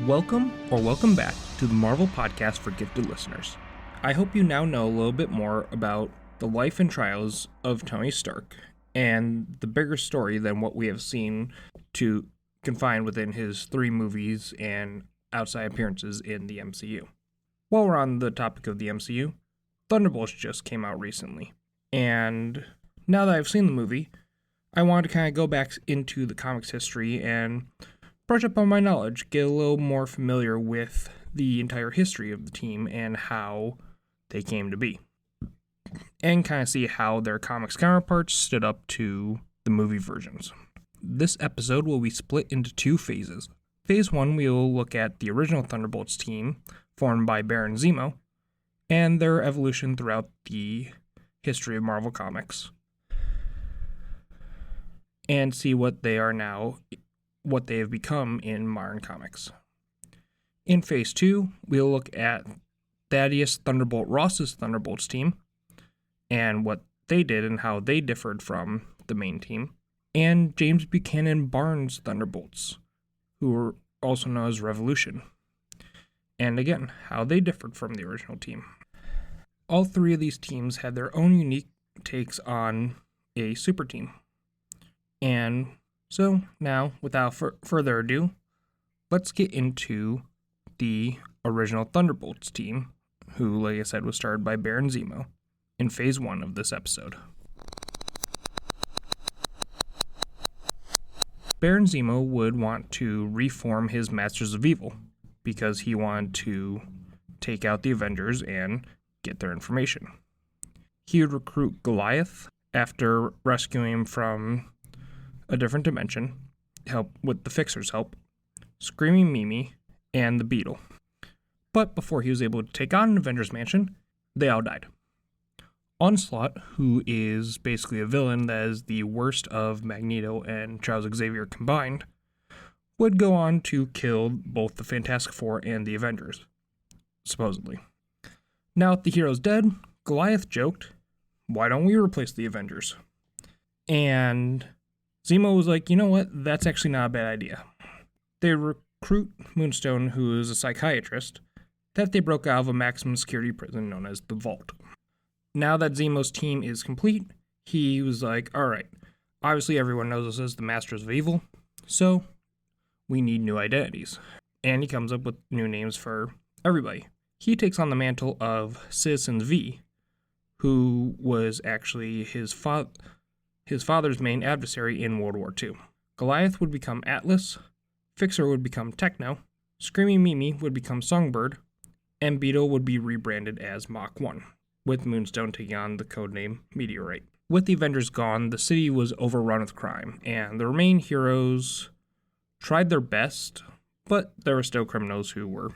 Welcome back to the Marvel Podcast for Gifted Listeners. I hope you now know a little bit more about the life and trials of Tony Stark and the bigger story than what we have seen to confine within his 3 movies and outside appearances in the MCU. While we're on the topic of the MCU, Thunderbolts just came out recently. And now that I've seen the movie, I wanted to kind of go back into the comics history and brush up on my knowledge, get a little more familiar with the entire history of the team and how they came to be, and kind of see how their comics counterparts stood up to the movie versions. This episode will be split into 2 phases. Phase 1, we will look at the original Thunderbolts team, formed by Baron Zemo, and their evolution throughout the history of Marvel Comics, and see what they are now, what they have become in modern comics. In Phase 2, we'll look at Thaddeus Thunderbolt Ross's Thunderbolts team and what they did and how they differed from the main team, and James Buchanan Barnes' Thunderbolts, who were also known as Revolution, and again, how they differed from the original team. All 3 of these teams had their own unique takes on a super team. And so now, without further ado, let's get into the original Thunderbolts team, who, like I said, was started by Baron Zemo in Phase 1 of this episode. Baron Zemo would want to reform his Masters of Evil because he wanted to take out the Avengers and get their information. He would recruit Goliath after rescuing him from a different dimension, help with the Fixer's help, Screaming Mimi, and the Beetle. But before he was able to take on an Avengers Mansion, they all died. Onslaught, who is basically a villain that is the worst of Magneto and Charles Xavier combined, would go on to kill both the Fantastic Four and the Avengers, supposedly. Now that the hero's dead, Goliath joked, "Why don't we replace the Avengers?" And Zemo was like, you know what, that's actually not a bad idea. They recruit Moonstone, who is a psychiatrist, that they broke out of a maximum security prison known as the Vault. Now that Zemo's team is complete, he was like, alright, obviously everyone knows us as the Masters of Evil, so we need new identities. And he comes up with new names for everybody. He takes on the mantle of Citizen V, who was actually his father's main adversary in World War II. Goliath would become Atlas, Fixer would become Techno, Screaming Mimi would become Songbird, and Beetle would be rebranded as Mach 1, with Moonstone taking on the codename Meteorite. With the Avengers gone, the city was overrun with crime, and the remaining heroes tried their best, but there were still criminals who were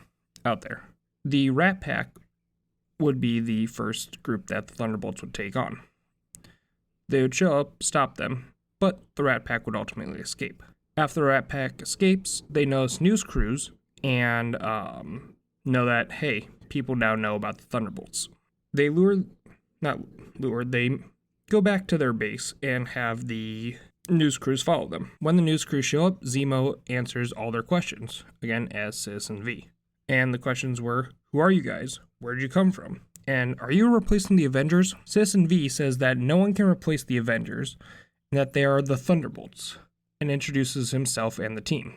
out there. The Rat Pack would be the first group that the Thunderbolts would take on. They would show up, stop them, but the Rat Pack would ultimately escape. After the Rat Pack escapes, they notice news crews and know that, hey, people now know about the Thunderbolts. They they go back to their base and have the news crews follow them. When the news crews show up, Zemo answers all their questions, again as Citizen V. And the questions were, who are you guys? Where did you come from? And are you replacing the Avengers? Citizen V says that no one can replace the Avengers, and that they are the Thunderbolts, and introduces himself and the team.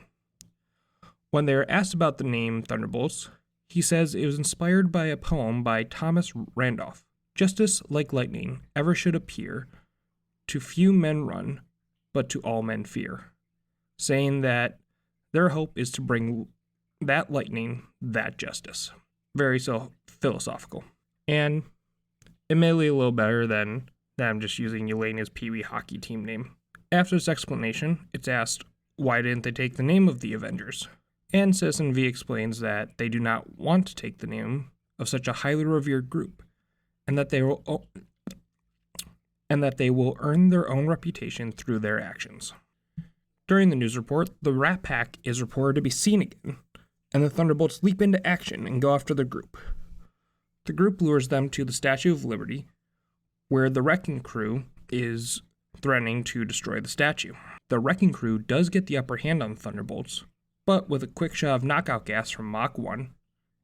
When they are asked about the name Thunderbolts, he says it was inspired by a poem by Thomas Randolph. Justice, like lightning, ever should appear. To few men run, but to all men fear. Saying that their hope is to bring that lightning, that justice. Very so philosophical. And admittedly a little better than I'm just using Yelena's Pee Wee hockey team name. After this explanation, it's asked, why didn't they take the name of the Avengers? And Citizen V explains that they do not want to take the name of such a highly revered group, and that they will earn their own reputation through their actions. During the news report, the Rat Pack is reported to be seen again, and the Thunderbolts leap into action and go after the group. The group lures them to the Statue of Liberty, where the Wrecking Crew is threatening to destroy the statue. The Wrecking Crew does get the upper hand on the Thunderbolts, But with a quick shot of knockout gas from Mach 1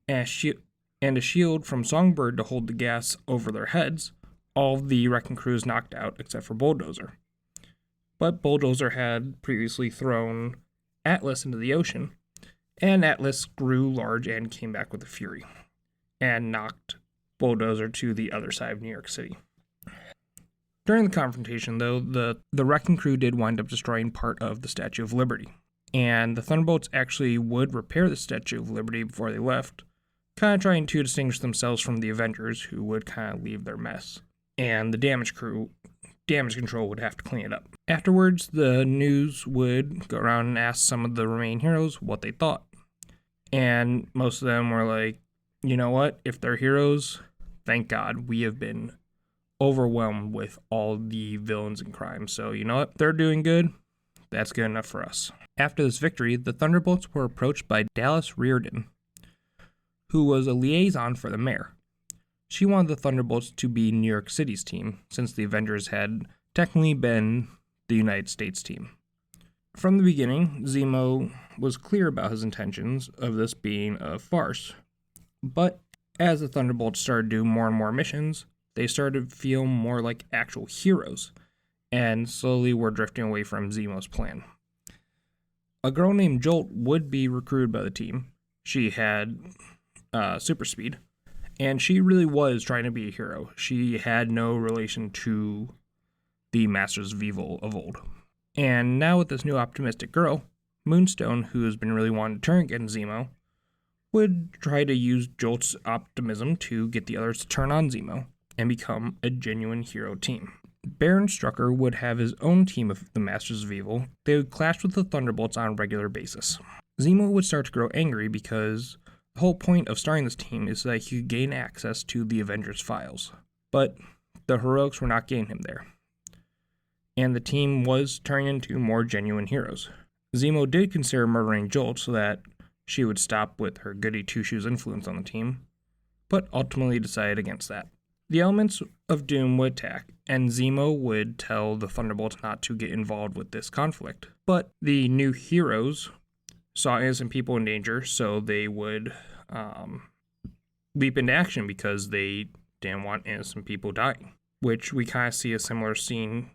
and a shield from Songbird to hold the gas over their heads, all of the wrecking crew is knocked out except for Bulldozer. But Bulldozer had previously thrown Atlas into the ocean, and Atlas grew large and came back with a fury, and knocked Bulldozer to the other side of New York City. During the confrontation, though, the wrecking crew did wind up destroying part of the Statue of Liberty, and the Thunderbolts actually would repair the Statue of Liberty before they left, kind of trying to distinguish themselves from the Avengers, who would kind of leave their mess, and the damage control would have to clean it up. Afterwards, the news would go around and ask some of the remaining heroes what they thought, and most of them were like, you know what, if they're heroes, thank God, we have been overwhelmed with all the villains and crimes, so you know what, they're doing good, that's good enough for us. After this victory, the Thunderbolts were approached by Dallas Reardon, who was a liaison for the mayor. She wanted the Thunderbolts to be New York City's team, since the Avengers had technically been the United States team. From the beginning, Zemo was clear about his intentions of this being a farce, but as the Thunderbolts started doing more and more missions, they started to feel more like actual heroes, and slowly were drifting away from Zemo's plan. A girl named Jolt would be recruited by the team. She had super speed, and she really was trying to be a hero. She had no relation to the Masters of Evil of old. And now with this new optimistic girl, Moonstone, who has been really wanting to turn against Zemo, would try to use Jolt's optimism to get the others to turn on Zemo and become a genuine hero team. Baron Strucker would have his own team of the Masters of Evil. They would clash with the Thunderbolts on a regular basis. Zemo would start to grow angry because the whole point of starting this team is that he could gain access to the Avengers files. But the heroics were not getting him there, and the team was turning into more genuine heroes. Zemo did consider murdering Jolt so that she would stop with her goody two-shoes influence on the team, but ultimately decided against that. The elements of Doom would attack, and Zemo would tell the Thunderbolts not to get involved with this conflict. But the new heroes saw innocent people in danger, so they would leap into action because they didn't want innocent people dying, which we kind of see a similar scene,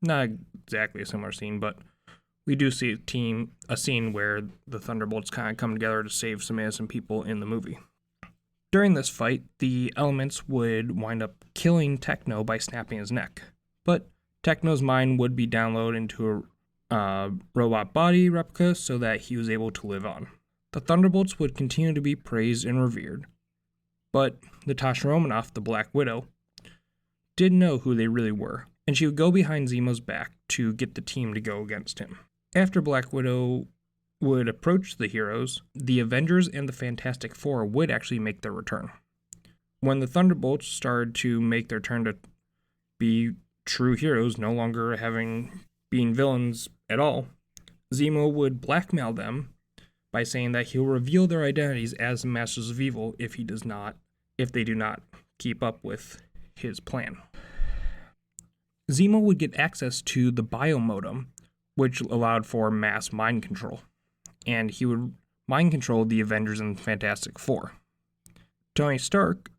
not exactly a similar scene, but we do see a scene where the Thunderbolts kind of come together to save some innocent people in the movie. During this fight, the elements would wind up killing Techno by snapping his neck, but Techno's mind would be downloaded into a robot body replica so that he was able to live on. The Thunderbolts would continue to be praised and revered, but Natasha Romanoff, the Black Widow, didn't know who they really were, and she would go behind Zemo's back to get the team to go against him. After Black Widow would approach the heroes, the Avengers and the Fantastic Four would actually make their return. When the Thunderbolts started to make their turn to be true heroes, no longer being villains at all, Zemo would blackmail them by saying that he'll reveal their identities as the Masters of Evil if they do not keep up with his plan. Zemo would get access to the biomodem, which allowed for mass mind control, and he would mind control the Avengers and Fantastic Four. Tony Stark,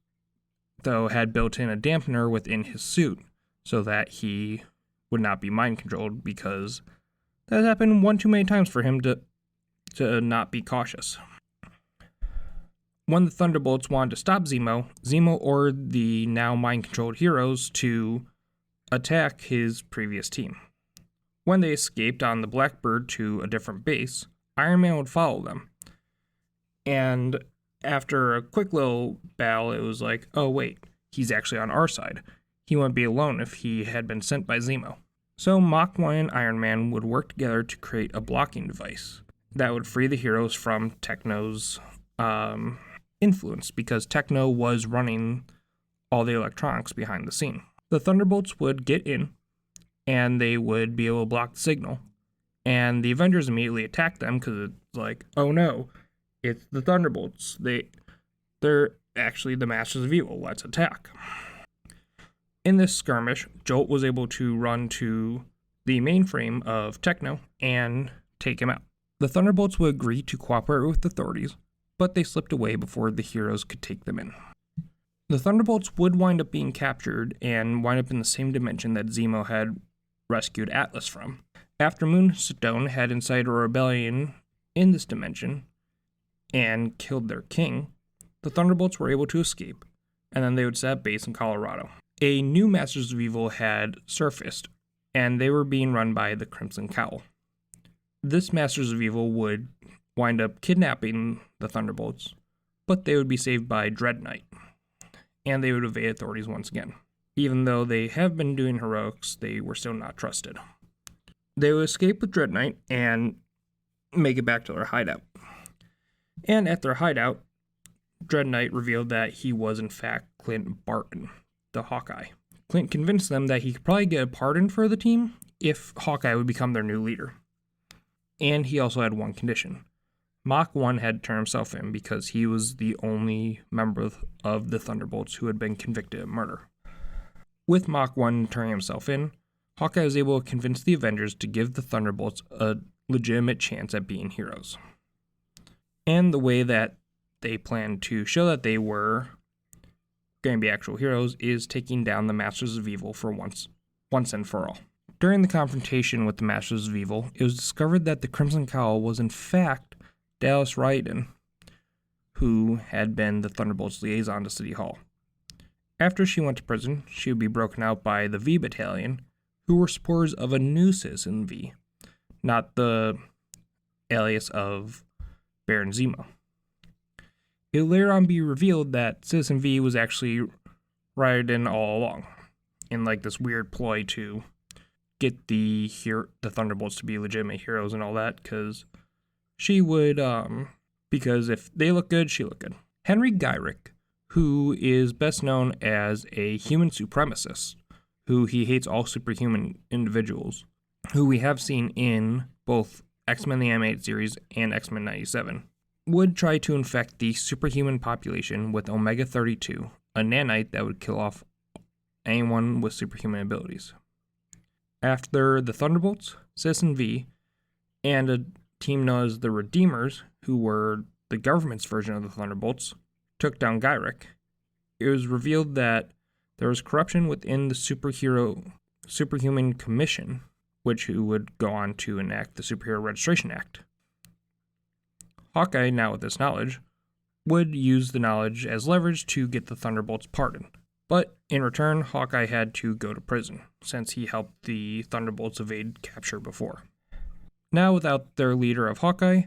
though, had built in a dampener within his suit so that he would not be mind controlled, because that happened one too many times for him to not be cautious. When the Thunderbolts wanted to stop Zemo, Zemo ordered the now mind-controlled heroes to attack his previous team. When they escaped on the Blackbird to a different base, Iron Man would follow them. And after a quick little battle, it was like, oh wait, he's actually on our side. He wouldn't be alone if he had been sent by Zemo. So Mach 1 and Iron Man would work together to create a blocking device that would free the heroes from Techno's influence, because Techno was running all the electronics behind the scene. The Thunderbolts would get in, and they would be able to block the signal. And the Avengers immediately attacked them because it's like, oh no, it's the Thunderbolts. They're actually the Masters of Evil. Let's attack. In this skirmish, Jolt was able to run to the mainframe of Techno and take him out. The Thunderbolts would agree to cooperate with authorities, but they slipped away before the heroes could take them in. The Thunderbolts would wind up being captured and wind up in the same dimension that Zemo had rescued Atlas from. After Moonstone had incited a rebellion in this dimension and killed their king, the Thunderbolts were able to escape, and then they would set up base in Colorado. A new Masters of Evil had surfaced, and they were being run by the Crimson Cowl. This Masters of Evil would wind up kidnapping the Thunderbolts, but they would be saved by Dread Knight, and they would evade authorities once again. Even though they have been doing heroics, they were still not trusted. They would escape with Dread Knight and make it back to their hideout. And at their hideout, Dread Knight revealed that he was in fact Clint Barton, the Hawkeye. Clint convinced them that he could probably get a pardon for the team if Hawkeye would become their new leader. And he also had one condition. Mach 1 had to turn himself in because he was the only member of the Thunderbolts who had been convicted of murder. With Mach 1 turning himself in, Hawkeye was able to convince the Avengers to give the Thunderbolts a legitimate chance at being heroes. And the way that they planned to show that they were going to be actual heroes is taking down the Masters of Evil for once and for all. During the confrontation with the Masters of Evil, it was discovered that the Crimson Cowl was in fact Dallas Ryden, who had been the Thunderbolts' liaison to City Hall. After she went to prison, she would be broken out by the V Battalion, who were supporters of a new Citizen V, not the alias of Baron Zemo. It would later on be revealed that Citizen V was actually Ryden all along, in like this weird ploy to get the Thunderbolts to be legitimate heroes and all that, because she would, because if they look good, she look good. Henry Gyrick, who is best known as a human supremacist, who he hates all superhuman individuals, who we have seen in both X-Men the Animated Series and X-Men 97, would try to infect the superhuman population with Omega-32, a nanite that would kill off anyone with superhuman abilities. After the Thunderbolts, Citizen V, and a team known as the Redeemers, who were the government's version of the Thunderbolts, took down Gyrick, it was revealed that there was corruption within the Superhuman Commission, which would go on to enact the Superhero Registration Act. Hawkeye, now with this knowledge, would use the knowledge as leverage to get the Thunderbolts pardoned. But in return, Hawkeye had to go to prison, since he helped the Thunderbolts evade capture before. Now, without their leader of Hawkeye,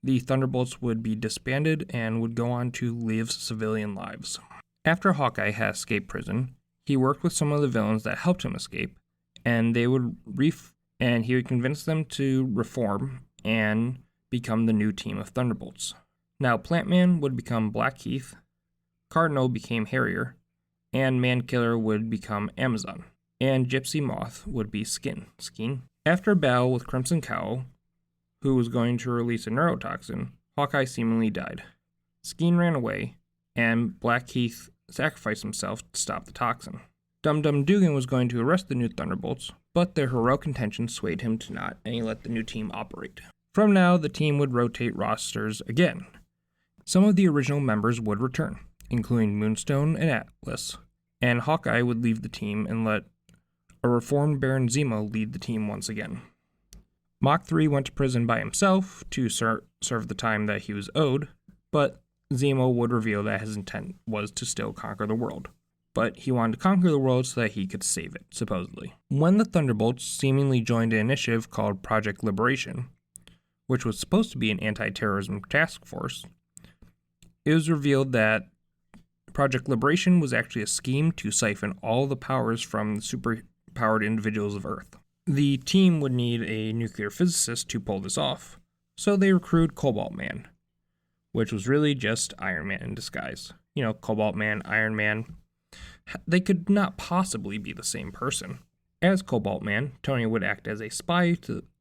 the Thunderbolts would be disbanded and would go on to live civilian lives. After Hawkeye had escaped prison, he worked with some of the villains that helped him escape, and he would convince them to reform and become the new team of Thunderbolts. Now, Plantman would become Blackheath, Cardinal became Harrier, and Mankiller would become Amazon, and Gypsy Moth would be Skeen. After a battle with Crimson Cowl, who was going to release a neurotoxin, Hawkeye seemingly died. Skeen ran away, and Blackheath sacrificed himself to stop the toxin. Dum Dum Dugan was going to arrest the new Thunderbolts, but their heroic intentions swayed him to not, and he let the new team operate. From now, the team would rotate rosters again. Some of the original members would return, including Moonstone and Atlas, and Hawkeye would leave the team and let a reformed Baron Zemo lead the team once again. Mach 3 went to prison by himself to serve the time that he was owed, but Zemo would reveal that his intent was to still conquer the world. But he wanted to conquer the world so that he could save it, supposedly. When the Thunderbolts seemingly joined an initiative called Project Liberation, which was supposed to be an anti-terrorism task force, it was revealed that Project Liberation was actually a scheme to siphon all the powers from the superpowered individuals of Earth. The team would need a nuclear physicist to pull this off, so they recruited Cobalt Man, which was really just Iron Man in disguise. You know, Cobalt Man, Iron Man. They could not possibly be the same person. As Cobalt Man, Tony would act as a spy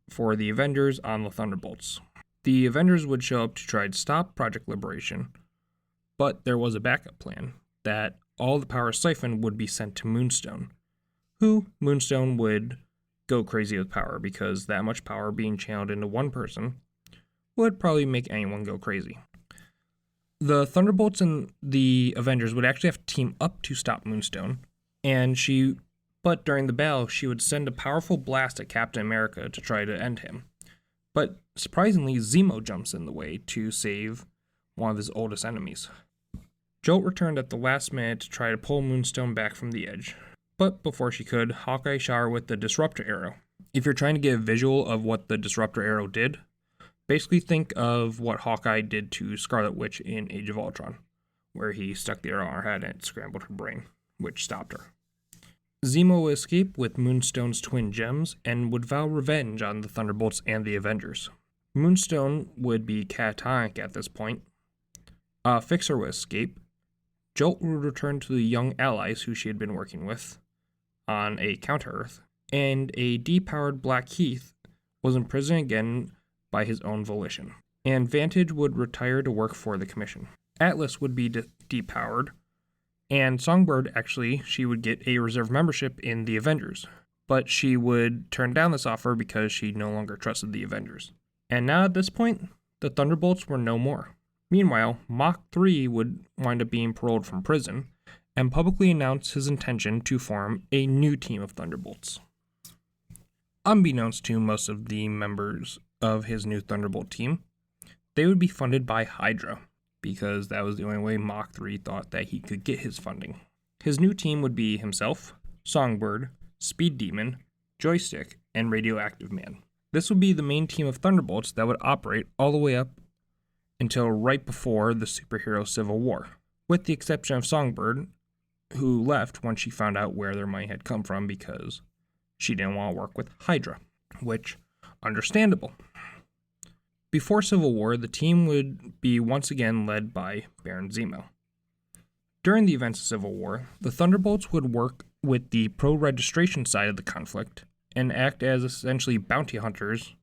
for the Avengers on the Thunderbolts. The Avengers would show up to try to stop Project Liberation, but there was a backup plan that all the power siphoned would be sent to Moonstone, who Moonstone would go crazy with power because that much power being channeled into one person would probably make anyone go crazy. The Thunderbolts and the Avengers would actually have to team up to stop Moonstone, but during the battle, she would send a powerful blast at Captain America to try to end him. But surprisingly, Zemo jumps in the way to save one of his oldest enemies. Jolt returned at the last minute to try to pull Moonstone back from the edge, but before she could, Hawkeye shot her with the Disruptor Arrow. If you're trying to get a visual of what the Disruptor Arrow did, basically think of what Hawkeye did to Scarlet Witch in Age of Ultron, where he stuck the arrow on her head and it scrambled her brain, which stopped her. Zemo would escape with Moonstone's twin gems and would vow revenge on the Thunderbolts and the Avengers. Moonstone would be catatonic at this point. Fixer would escape. Jolt would return to the young allies who she had been working with on a counter-Earth, and a depowered Black Heath was imprisoned again by his own volition, and Vantage would retire to work for the Commission. Atlas would be depowered, and Songbird, she would get a reserve membership in the Avengers, but she would turn down this offer because she no longer trusted the Avengers. And now at this point, the Thunderbolts were no more. Meanwhile, Mach 3 would wind up being paroled from prison and publicly announce his intention to form a new team of Thunderbolts. Unbeknownst to most of the members of his new Thunderbolt team, they would be funded by Hydra, because that was the only way Mach 3 thought that he could get his funding. His new team would be himself, Songbird, Speed Demon, Joystick, and Radioactive Man. This would be the main team of Thunderbolts that would operate all the way up until right before the superhero Civil War, with the exception of Songbird, who left once she found out where their money had come from because she didn't want to work with Hydra, which, understandable. Before Civil War, the team would be once again led by Baron Zemo. During the events of Civil War, the Thunderbolts would work with the pro-registration side of the conflict and act as essentially bounty hunters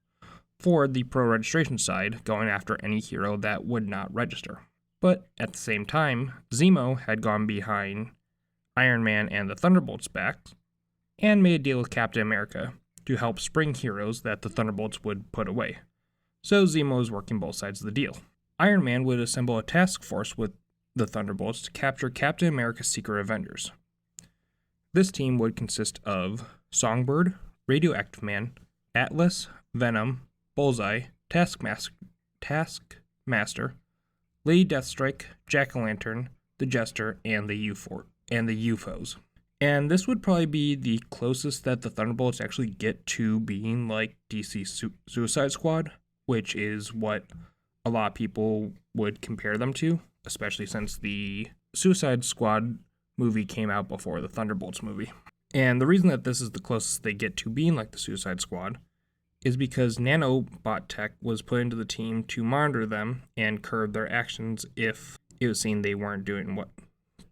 for the pro-registration side, going after any hero that would not register. But at the same time, Zemo had gone behind Iron Man and the Thunderbolts' backs and made a deal with Captain America to help spring heroes that the Thunderbolts would put away. So Zemo was working both sides of the deal. Iron Man would assemble a task force with the Thunderbolts to capture Captain America's secret Avengers. This team would consist of Songbird, Radioactive Man, Atlas, Venom, Bullseye, Taskmaster, Lady Deathstrike, Jack-O-Lantern, the Jester, and the UFOs. And this would probably be the closest that the Thunderbolts actually get to being like DC Suicide Squad, which is what a lot of people would compare them to, especially since the Suicide Squad movie came out before the Thunderbolts movie. And the reason that this is the closest they get to being like the Suicide Squad is because nanobot tech was put into the team to monitor them and curb their actions if it was seen they weren't doing what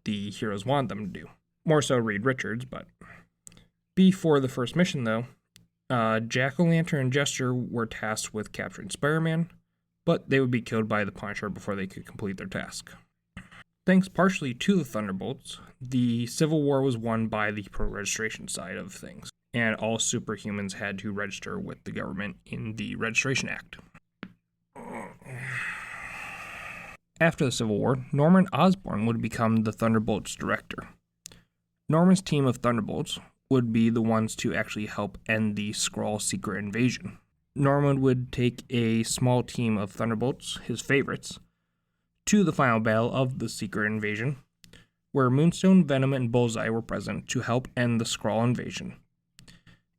the heroes wanted them to do. More so Reed Richards, but before the first mission, though, Jack-O-Lantern and Jester were tasked with capturing Spider-Man, but they would be killed by the Punisher before they could complete their task. Thanks partially to the Thunderbolts, the Civil War was won by the pro-registration side of things, and all superhumans had to register with the government in the Registration Act. After the Civil War, Norman Osborn would become the Thunderbolts director. Norman's team of Thunderbolts would be the ones to actually help end the Skrull secret invasion. Norman would take a small team of Thunderbolts, his favorites, to the final battle of the secret invasion, where Moonstone, Venom, and Bullseye were present to help end the Skrull invasion.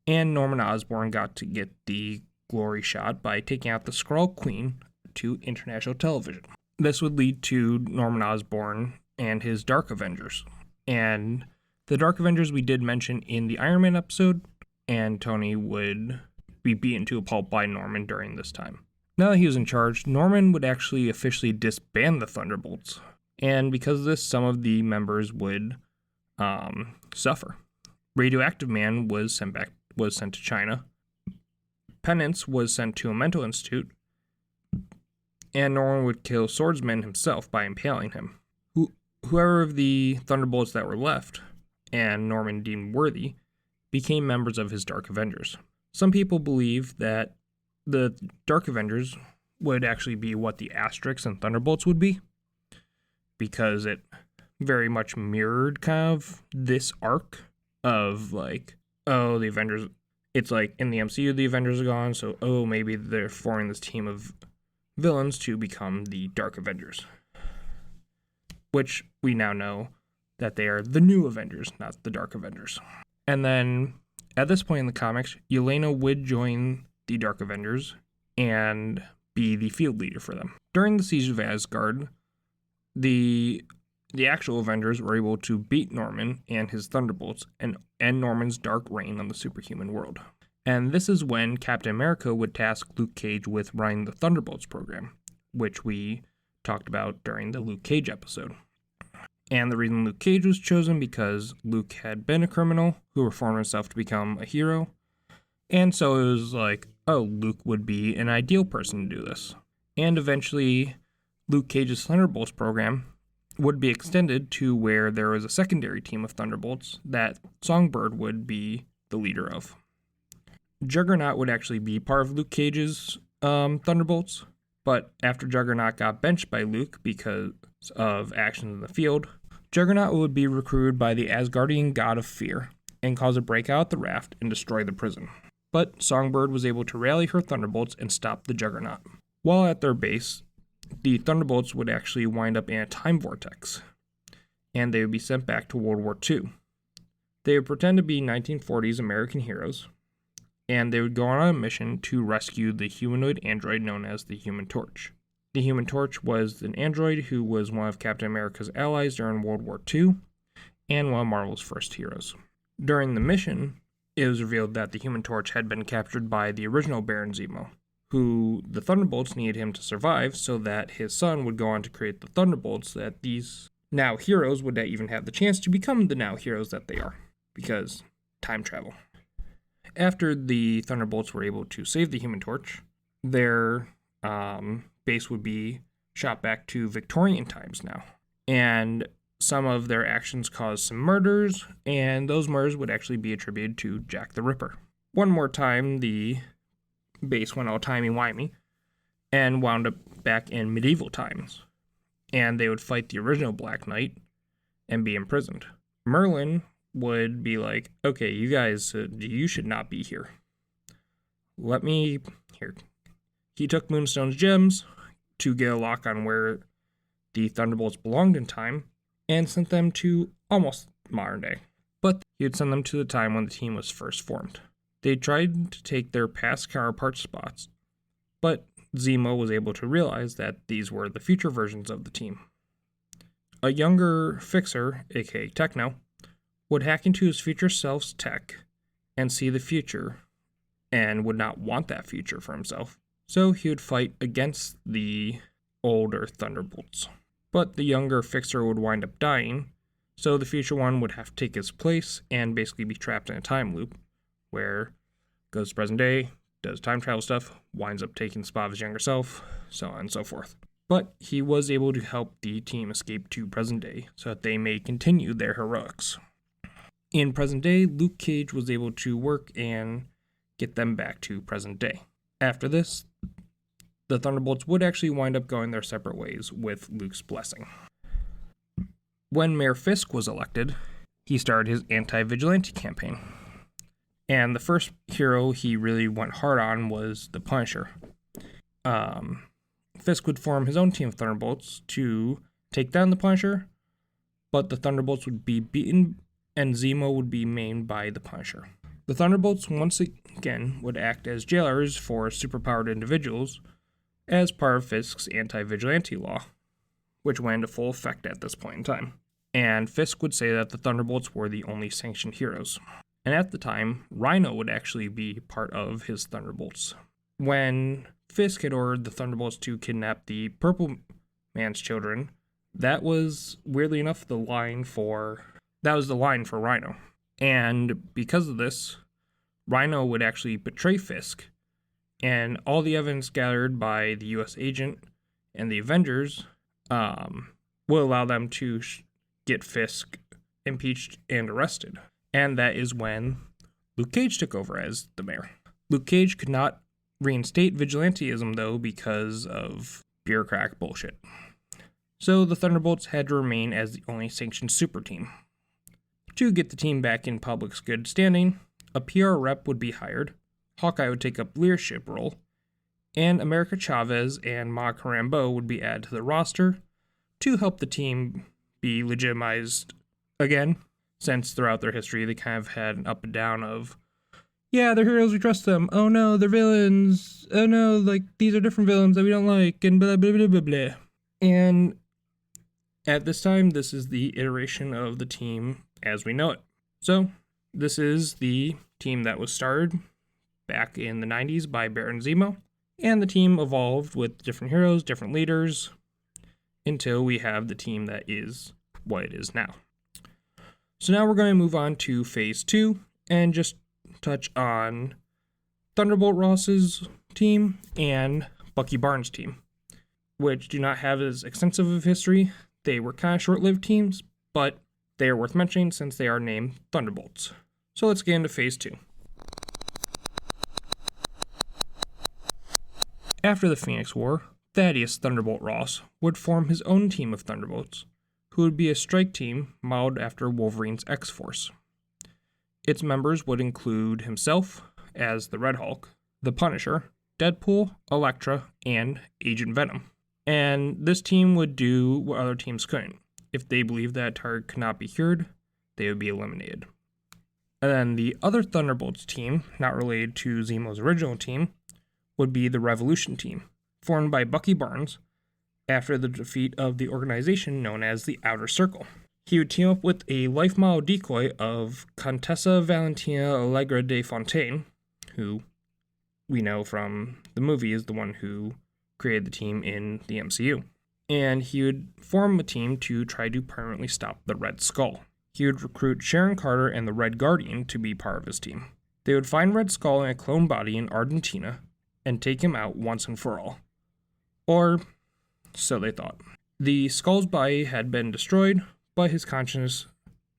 And Norman Osborn got to get the glory shot by taking out the Skrull Queen to international television. This would lead to Norman Osborn and his Dark Avengers. And the Dark Avengers we did mention in the Iron Man episode, and Tony would be beaten to a pulp by Norman during this time. Now that he was in charge, Norman would actually officially disband the Thunderbolts. And because of this, some of the members would suffer. Radioactive Man was sent to China. Penance was sent to a mental institute. And Norman would kill Swordsman himself by impaling him. Whoever of the Thunderbolts that were left, and Norman deemed worthy, became members of his Dark Avengers. Some people believe that the Dark Avengers would actually be what the Asterix and Thunderbolts would be, because it very much mirrored kind of this arc of like, oh, the Avengers, it's like in the MCU, the Avengers are gone, so maybe they're forming this team of villains to become the Dark Avengers, which we now know that they are the new Avengers, not the Dark Avengers. And then at this point in the comics, Yelena would join the Dark Avengers and be the field leader for them. During the Siege of Asgard, the actual Avengers were able to beat Norman and his Thunderbolts and end Norman's dark reign on the superhuman world. And this is when Captain America would task Luke Cage with running the Thunderbolts program, which we talked about during the Luke Cage episode. And the reason Luke Cage was chosen because Luke had been a criminal who reformed himself to become a hero. And so it was like, Luke would be an ideal person to do this. And eventually, Luke Cage's Thunderbolts program would be extended to where there was a secondary team of Thunderbolts that Songbird would be the leader of. Juggernaut would actually be part of Luke Cage's Thunderbolts, but after Juggernaut got benched by Luke because of actions in the field, Juggernaut would be recruited by the Asgardian god of fear and cause a breakout at the raft and destroy the prison. But Songbird was able to rally her Thunderbolts and stop the Juggernaut. While at their base, the Thunderbolts would actually wind up in a time vortex, and they would be sent back to World War II. They would pretend to be 1940s American heroes, and they would go on a mission to rescue the humanoid android known as the Human Torch. The Human Torch was an android who was one of Captain America's allies during World War II, and one of Marvel's first heroes. During the mission, it was revealed that the Human Torch had been captured by the original Baron Zemo, who the Thunderbolts needed him to survive so that his son would go on to create the Thunderbolts, that these now heroes would even have the chance to become the now heroes that they are, because time travel. After the Thunderbolts were able to save the Human Torch, their base would be shot back to Victorian times now. And some of their actions caused some murders, and those murders would actually be attributed to Jack the Ripper. One more time, the base went all timey-wimey and wound up back in medieval times. And they would fight the original Black Knight and be imprisoned. Merlin would be like, okay, you guys, you should not be here. Here. He took Moonstone's gems to get a lock on where the Thunderbolts belonged in time and sent them to almost modern day. But he would send them to the time when the team was first formed. They tried to take their past counterpart spots, but Zemo was able to realize that these were the future versions of the team. A younger Fixer, aka Techno, would hack into his future self's tech and see the future and would not want that future for himself, so he would fight against the older Thunderbolts. But the younger Fixer would wind up dying, so the future one would have to take his place and basically be trapped in a time loop, where goes to present day, does time travel stuff, winds up taking the spot of his younger self, so on and so forth. But he was able to help the team escape to present day so that they may continue their heroics. In present day, Luke Cage was able to work and get them back to present day. After this, the Thunderbolts would actually wind up going their separate ways with Luke's blessing. When Mayor Fisk was elected, he started his anti-vigilante campaign. And the first hero he really went hard on was the Punisher. Fisk would form his own team of Thunderbolts to take down the Punisher, but the Thunderbolts would be beaten and Zemo would be maimed by the Punisher. The Thunderbolts once again would act as jailers for superpowered individuals as part of Fisk's anti-vigilante law, which went into full effect at this point in time. And Fisk would say that the Thunderbolts were the only sanctioned heroes. And at the time, Rhino would actually be part of his Thunderbolts. When Fisk had ordered the Thunderbolts to kidnap the Purple Man's children, that was, weirdly enough, the line for Rhino. And because of this, Rhino would actually betray Fisk, and all the evidence gathered by the U.S. agent and the Avengers will allow them to get Fisk impeached and arrested. And that is when Luke Cage took over as the mayor. Luke Cage could not reinstate vigilantism, though, because of bureaucratic bullshit. So the Thunderbolts had to remain as the only sanctioned super team. To get the team back in public's good standing, a PR rep would be hired, Hawkeye would take up leadership role, and America Chavez and Ma Carambeau would be added to the roster to help the team be legitimized again, since throughout their history they kind of had an up and down of, yeah, they're heroes, we trust them, oh no, they're villains, oh no, like, these are different villains that we don't like, and blah blah blah blah blah. And at this time, this is the iteration of the team as we know it. So, this is the team that was started back in the 90s by Baron Zemo, and the team evolved with different heroes, different leaders, until we have the team that is what it is now. So now we're going to move on to Phase 2, and just touch on Thunderbolt Ross's team and Bucky Barnes' team, which do not have as extensive of history. They were kind of short-lived teams, but they are worth mentioning since they are named Thunderbolts. So let's get into Phase 2. After the Phoenix War, Thaddeus Thunderbolt Ross would form his own team of Thunderbolts, who would be a strike team modeled after Wolverine's X-Force. Its members would include himself as the Red Hulk, the Punisher, Deadpool, Elektra, and Agent Venom. And this team would do what other teams couldn't. If they believed that a target could not be cured, they would be eliminated. And then the other Thunderbolts team, not related to Zemo's original team, would be the Revolution team, formed by Bucky Barnes after the defeat of the organization known as the Outer Circle. He would team up with a life model decoy of Contessa Valentina Allegra de Fontaine, who we know from the movie is the one who created the team in the MCU. And he would form a team to try to permanently stop the Red Skull. He would recruit Sharon Carter and the Red Guardian to be part of his team. They would find Red Skull in a clone body in Argentina and take him out once and for all. Or so they thought. The Skull's body had been destroyed, but his consciousness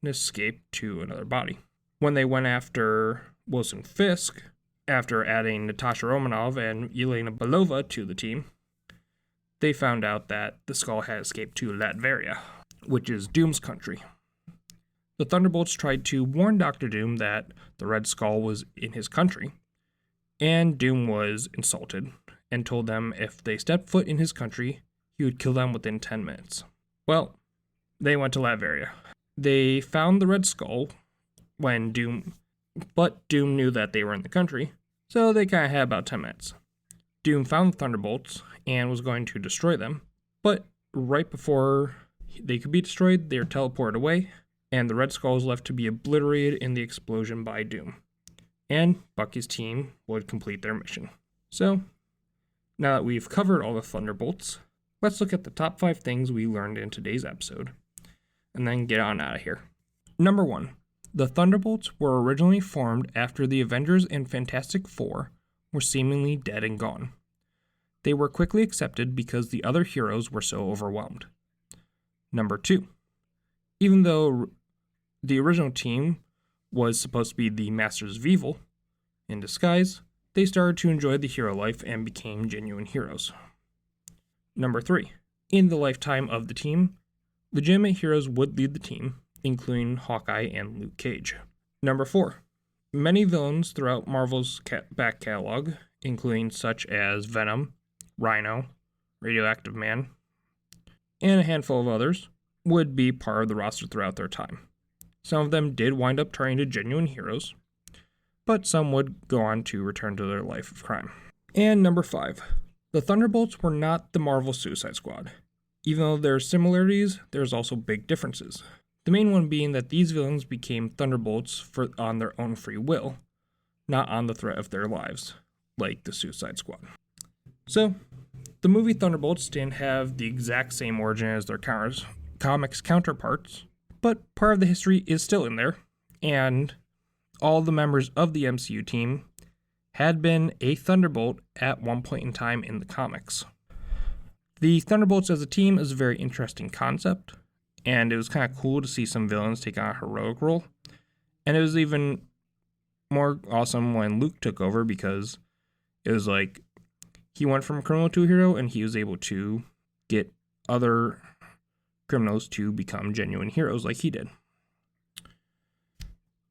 escaped to another body. When they went after Wilson Fisk, after adding Natasha Romanoff and Yelena Belova to the team, they found out that the Skull had escaped to Latveria, which is Doom's country. The Thunderbolts tried to warn Dr. Doom that the Red Skull was in his country, and Doom was insulted and told them if they stepped foot in his country, he would kill them within 10 minutes. Well, they went to Latveria. They found the Red Skull but Doom knew that they were in the country, so they kind of had about 10 minutes. Doom found the Thunderbolts and was going to destroy them, but right before they could be destroyed, they were teleported away, and the Red Skull was left to be obliterated in the explosion by Doom. And Bucky's team would complete their mission. So, now that we've covered all the Thunderbolts, let's look at the top 5 things we learned in today's episode, and then get on out of here. Number 1. The Thunderbolts were originally formed after the Avengers and Fantastic Four were seemingly dead and gone. They were quickly accepted because the other heroes were so overwhelmed. Number 2. Even though the original team was supposed to be the Masters of Evil in disguise, they started to enjoy the hero life and became genuine heroes. Number 3. In the lifetime of the team, legitimate heroes would lead the team, including Hawkeye and Luke Cage. Number 4. Many villains throughout Marvel's back catalog, including such as Venom, Rhino, Radioactive Man, and a handful of others, would be part of the roster throughout their time. Some of them did wind up turning to genuine heroes, but some would go on to return to their life of crime. And number 5. The Thunderbolts were not the Marvel Suicide Squad. Even though there are similarities, there's also big differences. The main one being that these villains became Thunderbolts on their own free will, not on the threat of their lives, like the Suicide Squad. So, the movie Thunderbolts didn't have the exact same origin as their comics counterparts, but part of the history is still in there, and all the members of the MCU team had been a Thunderbolt at one point in time in the comics. The Thunderbolts as a team is a very interesting concept, and it was kind of cool to see some villains take on a heroic role, and it was even more awesome when Luke took over because It was like he went from criminal to a hero, and he was able to get other criminals to become genuine heroes like he did.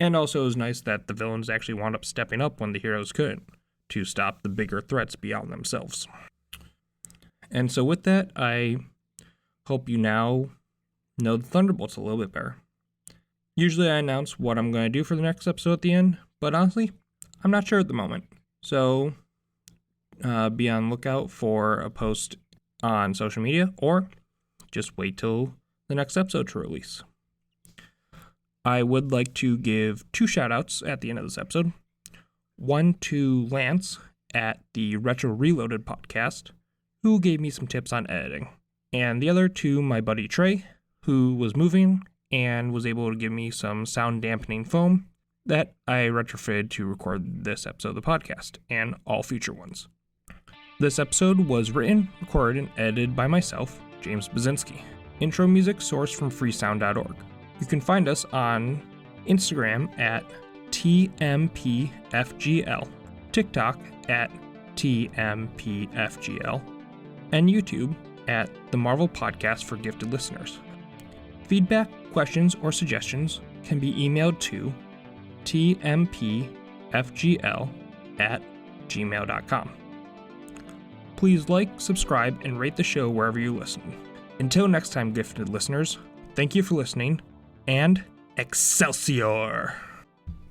And also it was nice that the villains actually wound up stepping up when the heroes couldn't, to stop the bigger threats beyond themselves. And so with that, I hope you now know the Thunderbolts a little bit better. Usually I announce what I'm going to do for the next episode at the end, but honestly, I'm not sure at the moment. So be on lookout for a post on social media, or just wait till the next episode to release. I would like to give 2 shout-outs at the end of this episode. One to Lance at the Retro Reloaded podcast, who gave me some tips on editing. And the other to my buddy Trey, who was moving and was able to give me some sound dampening foam that I retrofitted to record this episode of the podcast, and all future ones. This episode was written, recorded, and edited by myself, James Bazinski. Intro music sourced from freesound.org. You can find us on Instagram at TMPFGL, TikTok at TMPFGL, and YouTube at the Marvel Podcast for Gifted Listeners. Feedback, questions, or suggestions can be emailed to tmpfgl@gmail.com. Please like, subscribe, and rate the show wherever you listen. Until next time, gifted listeners, thank you for listening, and Excelsior!